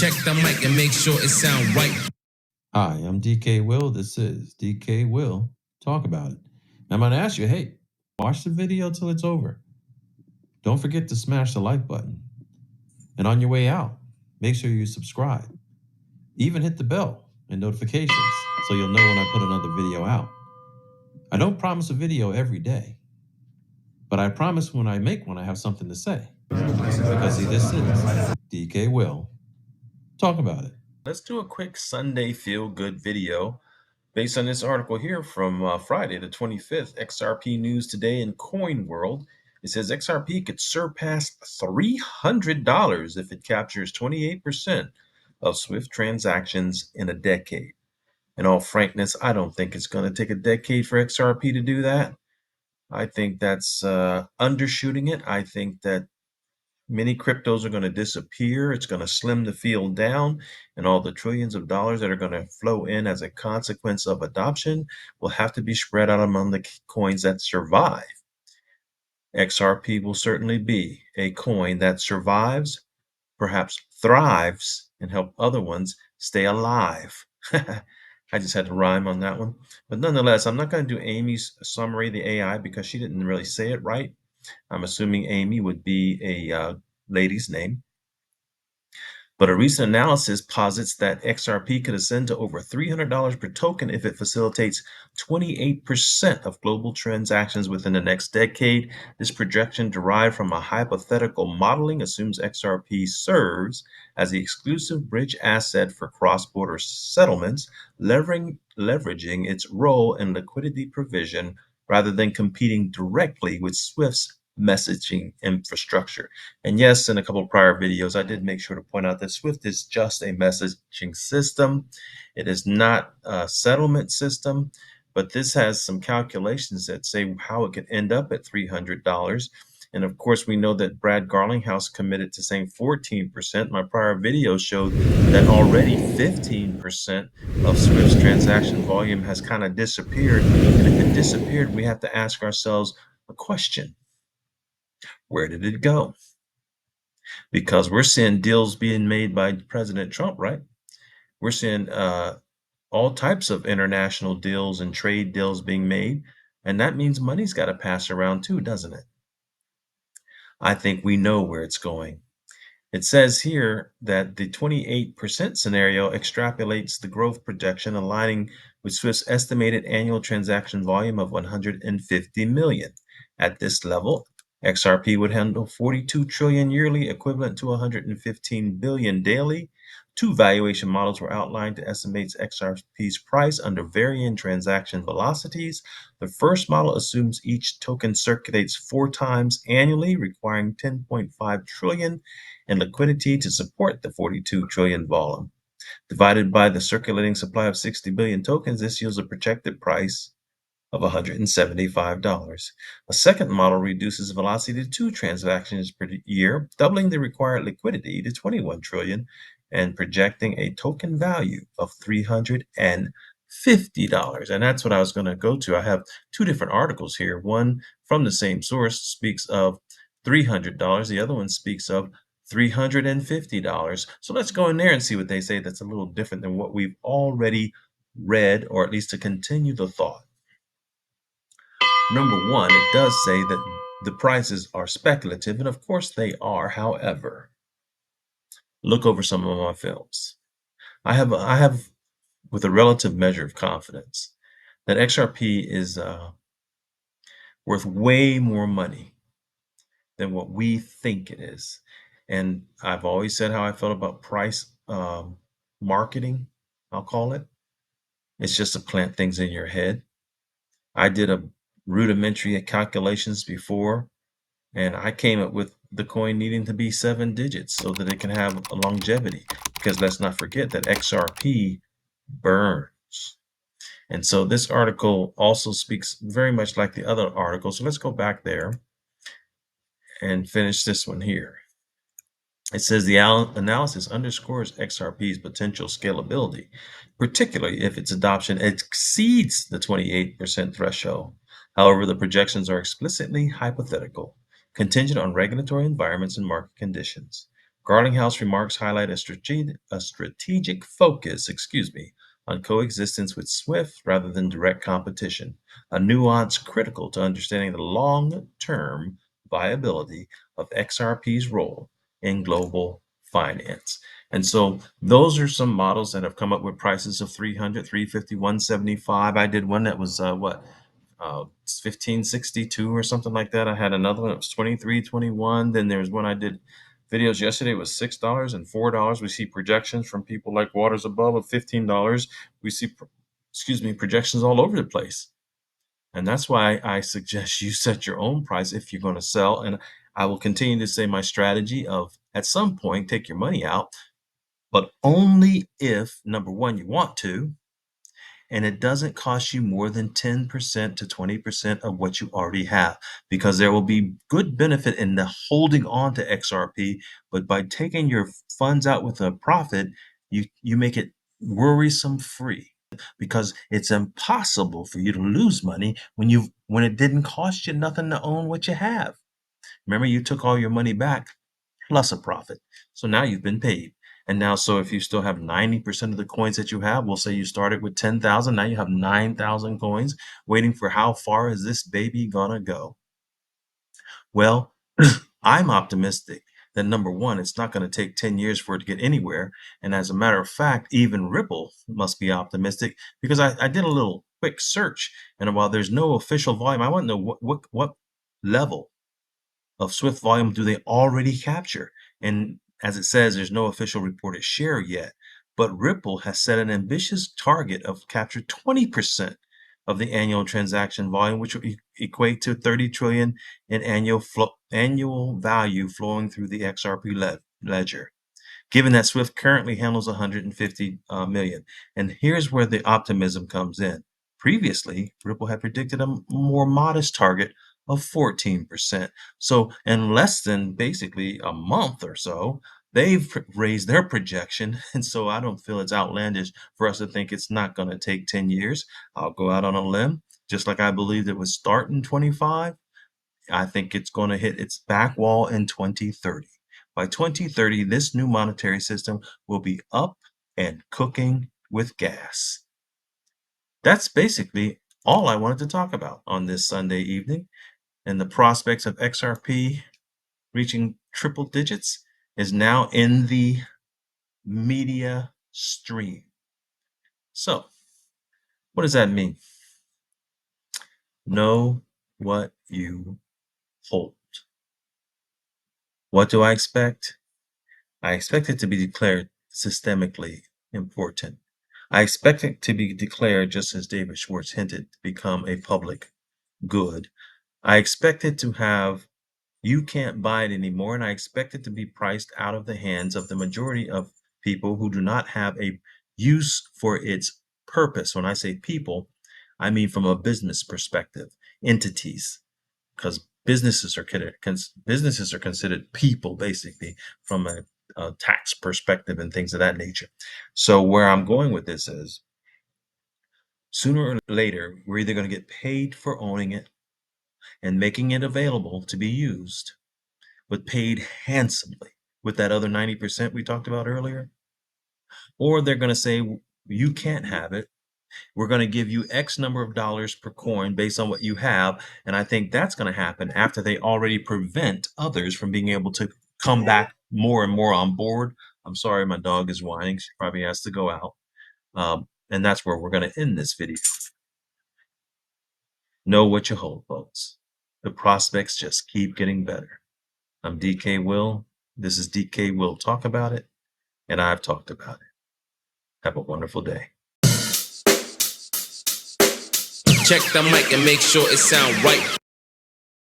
Check the mic and make sure it sound right. Hi, I'm DKWILL. This is DKWILL Talk About It. I'm going to ask you, hey, watch the video till it's over. Don't forget to smash the like button. And on your way out, make sure you subscribe. Even hit the bell and notifications so you'll know when I put another video out. I don't promise a video every day, but I promise when I make one, I have something to say. Because see, this is DKWILL Talk About It. Let's do a quick Sunday feel-good video based on this article here from Friday, the 25th, XRP News Today in Coin World. It says XRP could surpass $300 if it captures 28% of SWIFT transactions in a decade. In all frankness, I don't think it's going to take a decade for XRP to do that. I think that's undershooting it. I think that many cryptos are going to disappear. It's going to slim the field down, and all the trillions of dollars that are going to flow in as a consequence of adoption will have to be spread out among the coins that survive. XRP will certainly be a coin that survives, perhaps thrives, and help other ones stay alive. I just had to rhyme on that one. But nonetheless, I'm not going to do Amy's summary, the AI, because she didn't really say it right. I'm assuming Amy would be a lady's name. But a recent analysis posits that XRP could ascend to over $300 per token if it facilitates 28% of global transactions within the next decade. This projection, derived from a hypothetical modeling, assumes XRP serves as the exclusive bridge asset for cross-border settlements, leveraging its role in liquidity provision rather than competing directly with SWIFT's messaging infrastructure. And yes, in a couple of prior videos, I did make sure to point out that SWIFT is just a messaging system. It is not a settlement system, but this has some calculations that say how it could end up at $300. And of course, we know that Brad Garlinghouse committed to saying 14%. My prior video showed that already 15% of SWIFT's transaction volume has kind of disappeared. And if it disappeared, we have to ask ourselves a question. Where did it go? Because we're seeing deals being made by President Trump, right? We're seeing all types of international deals and trade deals being made. And that means money's got to pass around too, doesn't it? I think we know where it's going. It says here that the 28% scenario extrapolates the growth projection, aligning with Swift's estimated annual transaction volume of 150 million. At this level, XRP would handle 42 trillion yearly, equivalent to 115 billion daily. Two valuation models were outlined to estimate XRP's price under varying transaction velocities. The first model assumes each token circulates 4 times annually, requiring 10.5 trillion in liquidity to support the 42 trillion volume. Divided by the circulating supply of 60 billion tokens, this yields a projected price of $175. A second model reduces velocity to 2 transactions per year, doubling the required liquidity to 21 trillion and projecting a token value of $350. And that's what I was going to go to. I have two different articles here. One from the same source speaks of $300. The other one speaks of $350. So let's go in there and see what they say that's a little different than what we've already read, or at least to continue the thought. Number one, it does say that the prices are speculative, and of course they are. However, look over some of my films. I have with a relative measure of confidence that XRP is worth way more money than what we think it is. And I've always said how I felt about price marketing, I'll call it. It's just to plant things in your head. I did a rudimentary calculations before, and I came up with the coin needing to be 7 digits so that it can have a longevity. Because let's not forget that XRP burns. And so this article also speaks very much like the other article. So let's go back there and finish this one here. It says the analysis underscores XRP's potential scalability, particularly if its adoption exceeds the 28% threshold. However, the projections are explicitly hypothetical, contingent on regulatory environments and market conditions. Garlinghouse remarks highlight a strategic focus, on coexistence with Swift rather than direct competition, a nuance critical to understanding the long-term viability of XRP's role in global finance. And so those are some models that have come up with prices of 300, 350, 175. I did one that was 1562 or something like that. I had another one that was 2321. Then there's one I did videos yesterday was $6 and $4. We see projections from people like Waters Above of $15. We see projections all over the place. And that's why I suggest you set your own price if you're going to sell. And I will continue to say my strategy of at some point take your money out, but only if number one you want to, and it doesn't cost you more than 10% to 20% of what you already have, because there will be good benefit in the holding on to XRP, but by taking your funds out with a profit, you make it worrisome free, because it's impossible for you to lose money when it didn't cost you nothing to own what you have. Remember, you took all your money back plus a profit. So now you've been paid. And now, so if you still have 90% of the coins that you have, we'll say you started with 10,000, now you have 9,000 coins waiting for how far is this baby gonna go? Well, I'm optimistic that number one, it's not going to take 10 years for it to get anywhere. And as a matter of fact, even Ripple must be optimistic, because I did a little quick search, and while there's no official volume, I want to know what level of Swift volume do they already capture? And as it says, there's no official reported share yet, but Ripple has set an ambitious target of capture 20% of the annual transaction volume, which would equate to 30 trillion in annual value flowing through the XRP ledger, given that Swift currently handles 150 million. And here's where the optimism comes in. Previously, Ripple had predicted a more modest target of 14%. So in less than basically a month or so, they've raised their projection. And so I don't feel it's outlandish for us to think it's not going to take 10 years. I'll go out on a limb, just like I believed it would start in 25. I think it's going to hit its back wall in 2030. By 2030, this new monetary system will be up and cooking with gas. That's basically all I wanted to talk about on this Sunday evening. And the prospects of XRP reaching triple digits is now in the media stream. So, what does that mean? Know what you hold. What do I expect? I expect it to be declared systemically important. I expect it to be declared, just as David Schwartz hinted, to become a public good. I expect it to have, you can't buy it anymore, and I expect it to be priced out of the hands of the majority of people who do not have a use for its purpose. When I say people, I mean from a business perspective, entities, because businesses are considered people, basically, from a tax perspective and things of that nature. So where I'm going with this is, sooner or later, we're either going to get paid for owning it and making it available to be used, but paid handsomely with that other 90% we talked about earlier, or they're going to say, you can't have it. We're going to give you X number of dollars per coin based on what you have. And I think that's going to happen after they already prevent others from being able to come back more and more on board. I'm sorry, my dog is whining. She probably has to go out. And that's where we're going to end this video. Know what you hold, folks. The prospects just keep getting better. I'm DKWILL. This is DKWILL Talk About It. And I've talked about it. Have a wonderful day. Check the mic and make sure it sound right.